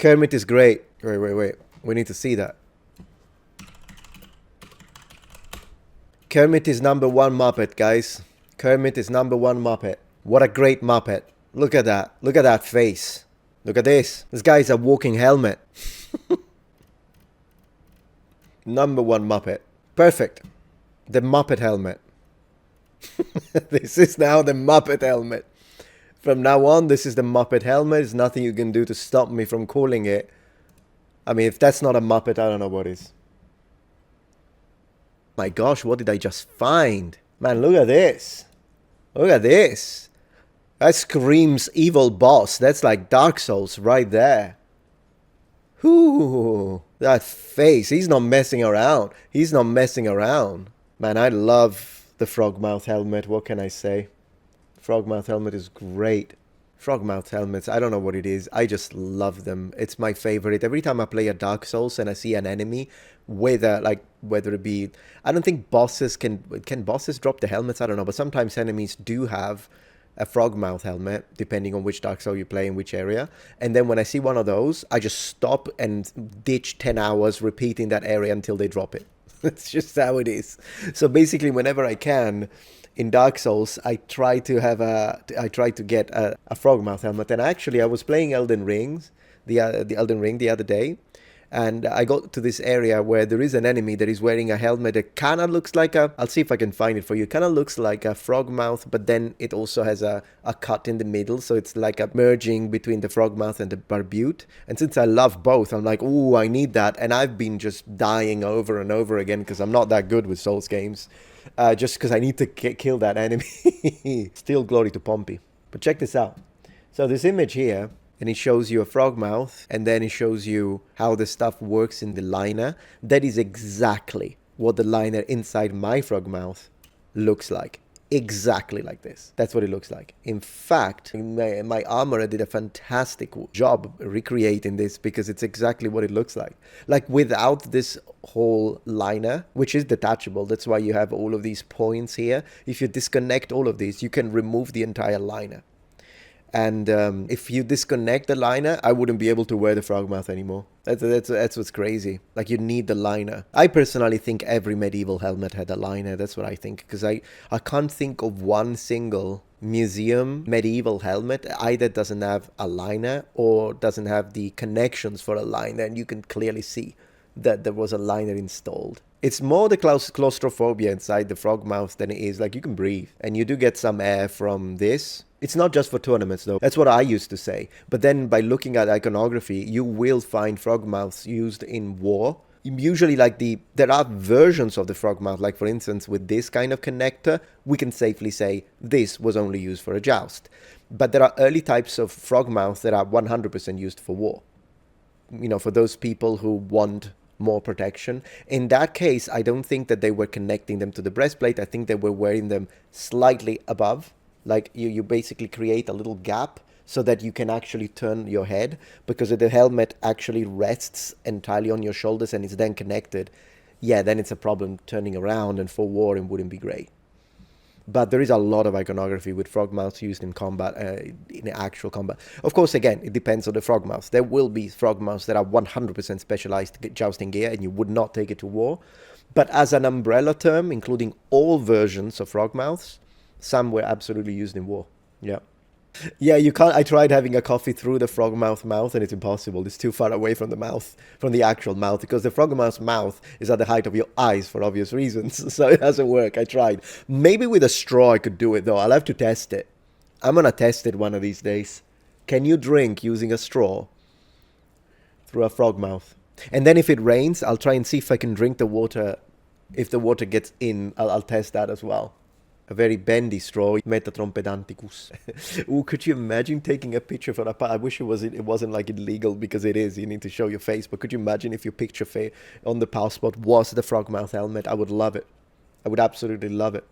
Kermit is great. Wait. We need to see that. Kermit is #1 Muppet, guys. Kermit is #1 Muppet. What a great Muppet. Look at that. Look at that face. Look at this. This guy's a walking helmet. #1 Muppet. Perfect. The Muppet helmet. This is now the Muppet helmet. From now on, this is the Muppet helmet. There's nothing you can do to stop me from calling it. I mean, if that's not a Muppet, I don't know what is. My gosh, what did I just find? Man, look at this. Look at this. That screams evil boss. That's like Dark Souls right there. Whoo, that face. He's not messing around. He's not messing around. Man, I love the Frogmouth helmet. What can I say? Frogmouth helmet is great. Frogmouth helmets, I don't know what it is. I just love them. It's my favorite. Every time I play a Dark Souls and I see an enemy, whether it be, I don't think bosses can bosses drop the helmets? I don't know, but sometimes enemies do have a Frogmouth helmet, depending on which Dark Soul you play in which area. And then when I see one of those, I just stop and ditch 10 hours repeating that area until they drop it. That's just how it is. So basically, whenever I can, in Dark Souls, I try to get a Frogmouth helmet. And actually, I was playing Elden Ring the other day, and I got to this area where there is an enemy that is wearing a helmet that kind of looks like I'll see if I can find it for you. Kind of looks like a Frogmouth, but then it also has a cut in the middle, so it's like a merging between the Frogmouth and the Barbute. And since I love both, I'm like, ooh, I need that. And I've been just dying over and over again because I'm not that good with Souls games. Just because I need to kill that enemy. Still glory to Pompey. But check this out. So this image here, and it shows you a Frogmouth, and then it shows you how the stuff works in the liner. That is exactly what the liner inside my Frogmouth looks like. Exactly like this. That's what it looks like. In fact, my armorer did a fantastic job recreating this because it's exactly what it looks like. Like without this whole liner, which is detachable, that's why you have all of these points here. If you disconnect all of these, you can remove the entire liner. And if you disconnect the liner, I wouldn't be able to wear the Frogmouth anymore. That's what's crazy. Like, you need the liner. I personally think every medieval helmet had a liner. That's what I think. Because I can't think of one single museum medieval helmet either doesn't have a liner or doesn't have the connections for a liner. And you can clearly see that there was a liner installed. It's more the claustrophobia inside the Frogmouth than it is. Like, you can breathe. And you do get some air from this. It's not just for tournaments, though. That's what I used to say. But then by looking at iconography, you will find Frogmouths used in war. Usually, there are versions of the Frogmouth, like for instance, with this kind of connector, we can safely say this was only used for a joust. But there are early types of Frogmouths that are 100% used for war. You know, for those people who want more protection. In that case, I don't think that they were connecting them to the breastplate. I think they were wearing them slightly above. Like, you basically create a little gap so that you can actually turn your head, because if the helmet actually rests entirely on your shoulders and it's then connected, yeah, then it's a problem turning around, and for war it wouldn't be great. But there is a lot of iconography with Frogmouths used in combat, in actual combat. Of course, again, it depends on the Frogmouths. There will be Frogmouths that are 100% specialized jousting gear, and you would not take it to war. But as an umbrella term, including all versions of Frogmouths, some were absolutely used in war. Yeah. Yeah, you can't. I tried having a coffee through the Frogmouth mouth, and it's impossible. It's too far away from the mouth, from the actual mouth, because the Frogmouth's mouth is at the height of your eyes for obvious reasons. So it doesn't work. I tried. Maybe with a straw I could do it, though. I'll have to test it. I'm going to test it one of these days. Can you drink using a straw through a Frogmouth? And then if it rains, I'll try and see if I can drink the water. If the water gets in, I'll test that as well. A very bendy straw, Metatron pedanticus. Ooh, could you imagine taking a picture for a I wish it wasn't like illegal, because it is. You need to show your face. But could you imagine if your picture on the passport was the Frogmouth helmet? I would love it. I would absolutely love it.